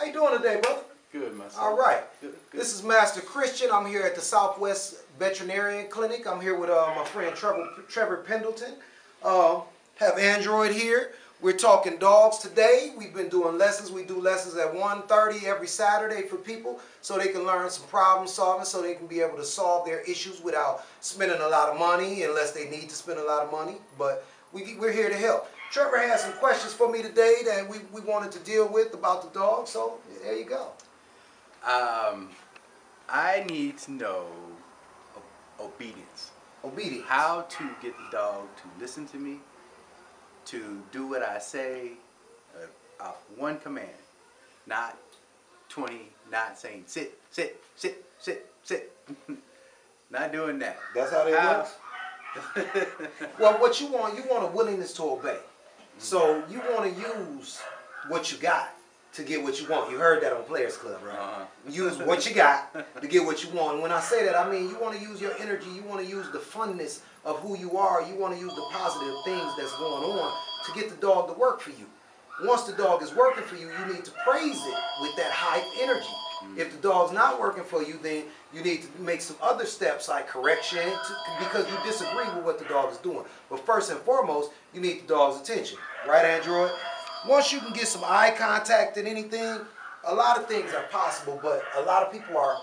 How you doing today, brother? Good, myself. All right. Good. This is Master Christian. I'm here at the Southwest Veterinarian Clinic. I'm here with my friend Trevor Pendleton. Have Android here. We're talking dogs today. We've been doing lessons. We do lessons at 1:30 every Saturday for people so they can learn some problem solving, so they can be able to solve their issues without spending a lot of money, unless they need to spend a lot of money. But we're here to help. Trevor has some questions for me today that we wanted to deal with about the dog, so there you go. I need to know obedience. Obedience. How to get the dog to listen to me, to do what I say, off one command, not 20, not saying sit, sit, sit, sit, sit. Not doing that. That's how they work? Well, what you want a willingness to obey. So you want to use what you got to get what you want. You heard that on Players Club, right? Use what you got to get what you want. And when I say that, I mean you want to use your energy. You want to use the funness of who you are. You want to use the positive things that's going on to get the dog to work for you. Once the dog is working for you, you need to praise it with that high energy. If the dog's not working for you, then you need to make some other steps like correction because you disagree with what the dog is doing. But first and foremost, you need the dog's attention. Right, Android? Once you can get some eye contact and anything, a lot of things are possible, but a lot of people are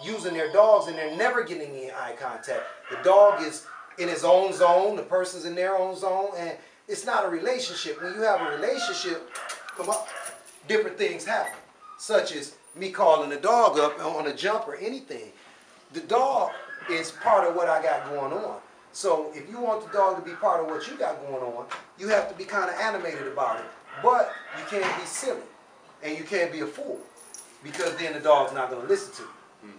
using their dogs and they're never getting any eye contact. The dog is in his own zone, the person's in their own zone, and it's not a relationship. When you have a relationship, different things happen, such as me calling the dog up on a jump or anything. The dog is part of what I got going on. So if you want the dog to be part of what you got going on, you have to be kind of animated about it. But you can't be silly and you can't be a fool because then the dog's not going to listen to you.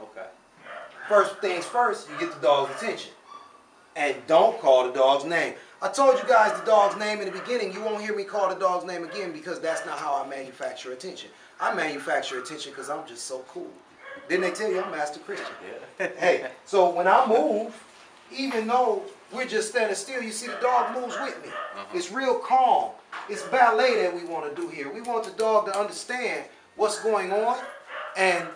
Okay. First things first, you get the dog's attention. And don't call the dog's name. I told you guys the dog's name in the beginning. You won't hear me call the dog's name again because that's not how I manufacture attention. I manufacture attention because I'm just so cool. Didn't they tell you I'm Master Christian? Yeah. Hey, so when I move, even though we're just standing still, you see the dog moves with me. It's real calm. It's ballet that we want to do here. We want the dog to understand what's going on and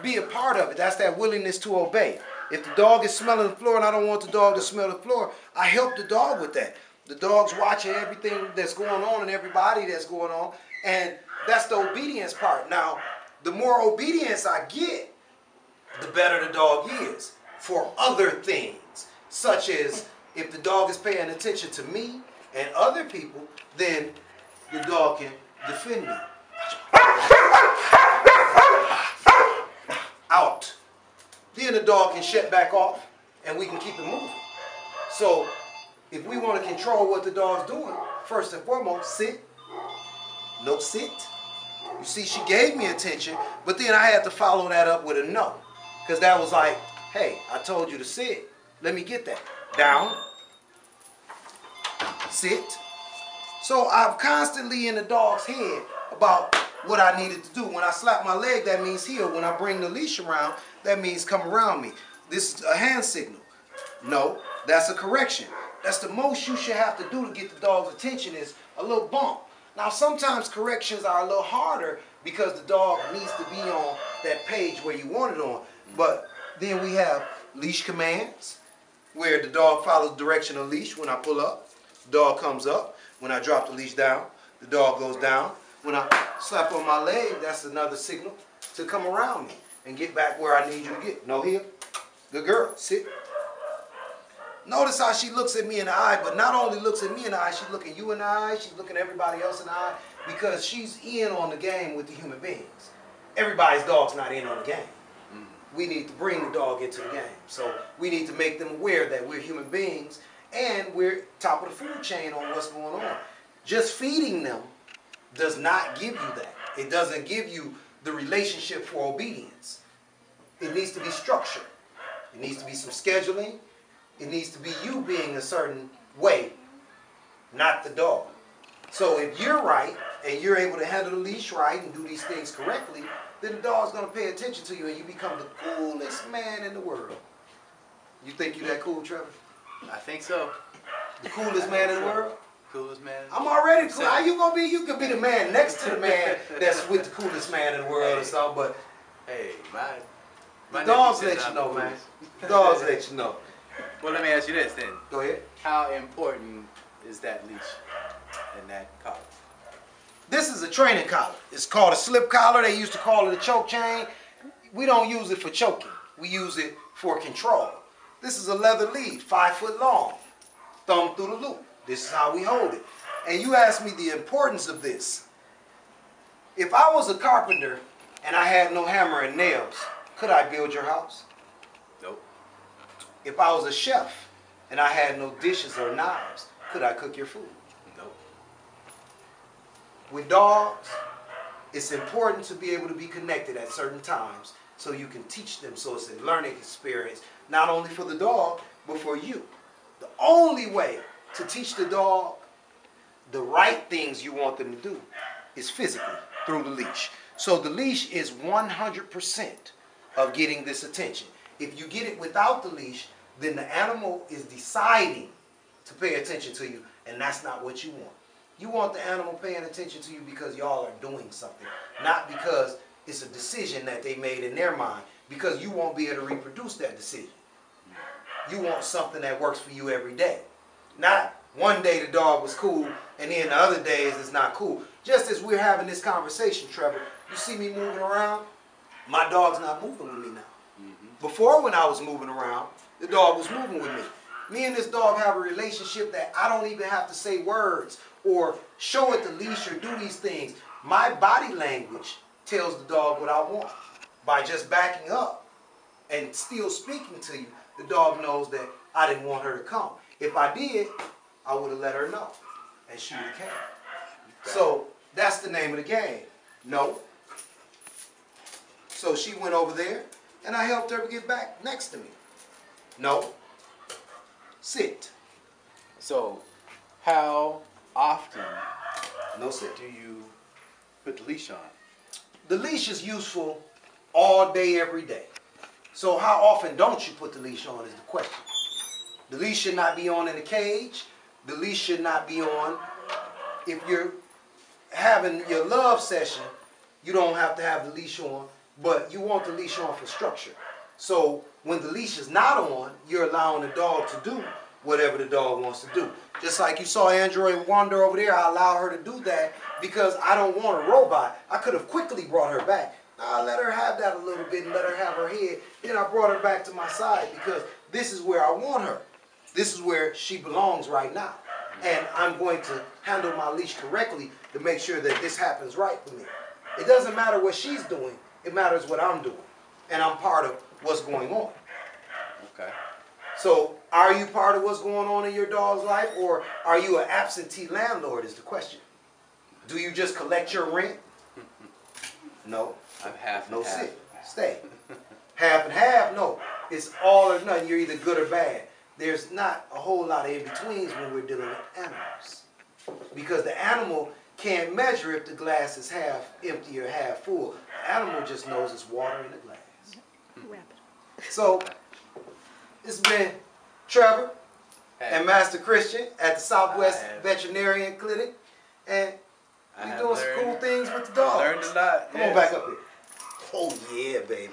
be a part of it. That's that willingness to obey. If the dog is smelling the floor and I don't want the dog to smell the floor, I help the dog with that. The dog's watching everything that's going on and everybody that's going on, and that's the obedience part. Now, the more obedience I get, the better the dog is for other things, such as if the dog is paying attention to me and other people, then the dog can defend me. Out. Then the dog can shut back off and we can keep it moving. So if we want to control what the dog's doing, first and foremost, sit. No sit. You see, she gave me attention, but then I had to follow that up with a no. Because that was like, hey, I told you to sit. Let me get that. Down. Sit. So I'm constantly in the dog's head about what I needed to do. When I slap my leg, that means heel. When I bring the leash around, that means come around me. This is a hand signal. No, that's a correction. That's the most you should have to do to get the dog's attention is a little bump. Now, sometimes corrections are a little harder because the dog needs to be on that page where you want it on. But then we have leash commands where the dog follows the direction of the leash. When I pull up, the dog comes up. When I drop the leash down, the dog goes down. When I slap on my leg, that's another signal to come around me and get back where I need you to get. No heel. Good girl. Sit. Notice how she looks at me in the eye, but not only looks at me in the eye, she's looking you in the eye, she's looking everybody else in the eye, because she's in on the game with the human beings. Everybody's dog's not in on the game. We need to bring the dog into the game. So we need to make them aware that we're human beings and we're top of the food chain on what's going on. Just feeding them does not give you that. It doesn't give you the relationship for obedience. It needs to be structured. It needs to be some scheduling. It needs to be you being a certain way, not the dog. So if you're right and you're able to handle the leash right and do these things correctly, then the dog's going to pay attention to you and you become the coolest man in the world. You think you that cool, Trevor? I think so. The coolest man in the world? Coolest man. I'm already cool. How you gonna be? You could be the man next to the man that's with the coolest man in the world or something. But hey, my the dogs nephew let says you I'm know, the man. coolest. The dogs let you know. Well, let me ask you this then. Go ahead. How important is that leash and that collar? This is a training collar. It's called a slip collar. They used to call it a choke chain. We don't use it for choking. We use it for control. This is a leather lead, 5 foot long, thumb through the loop. This is how we hold it. And you asked me the importance of this. If I was a carpenter and I had no hammer and nails, could I build your house? Nope. If I was a chef and I had no dishes or knives, could I cook your food? Nope. With dogs, it's important to be able to be connected at certain times so you can teach them, so it's a learning experience, not only for the dog, but for you. The only way to teach the dog the right things you want them to do is physically, through the leash. So the leash is 100% of getting this attention. If you get it without the leash, then the animal is deciding to pay attention to you, and that's not what you want. You want the animal paying attention to you because y'all are doing something, not because it's a decision that they made in their mind, because you won't be able to reproduce that decision. You want something that works for you every day. Not one day the dog was cool and then the other days it's not cool. Just as we're having this conversation, Trevor, you see me moving around, my dog's not moving with me now. Before, when I was moving around, the dog was moving with me. Me and this dog have a relationship that I don't even have to say words or show it the leash or do these things. My body language tells the dog what I want. By just backing up and still speaking to you, the dog knows that I didn't want her to come. If I did, I would have let her know, and she would have came. So that's the name of the game. No. So she went over there, and I helped her get back next to me. No. Sit. So, how often No sit. do you put the leash on? The leash is useful all day, every day. So how often don't you put the leash on is the question. The leash should not be on in a cage. The leash should not be on if you're having your love session. You don't have to have the leash on, but you want the leash on for structure. So when the leash is not on, you're allowing the dog to do whatever the dog wants to do. Just like you saw Android wander over there, I allow her to do that because I don't want a robot. I could have quickly brought her back. I let her have that a little bit and let her have her head. Then I brought her back to my side because this is where I want her. This is where she belongs right now. And I'm going to handle my leash correctly to make sure that this happens right for me. It doesn't matter what she's doing. It matters what I'm doing. And I'm part of what's going on. Okay. So are you part of what's going on in your dog's life, or are you an absentee landlord is the question. Do you just collect your rent? No. I'm half and No half. sit. Stay. Half and half? No. It's all or nothing. You're either good or bad. There's not a whole lot of in-betweens when we're dealing with animals. Because the animal can't measure if the glass is half empty or half full. The animal just knows it's water in the glass. So, it's been Trevor and Master Christian at the Southwest Veterinarian Clinic. And we're doing some cool things with the dog. I learned a lot. Come on back up here. Oh yeah, baby.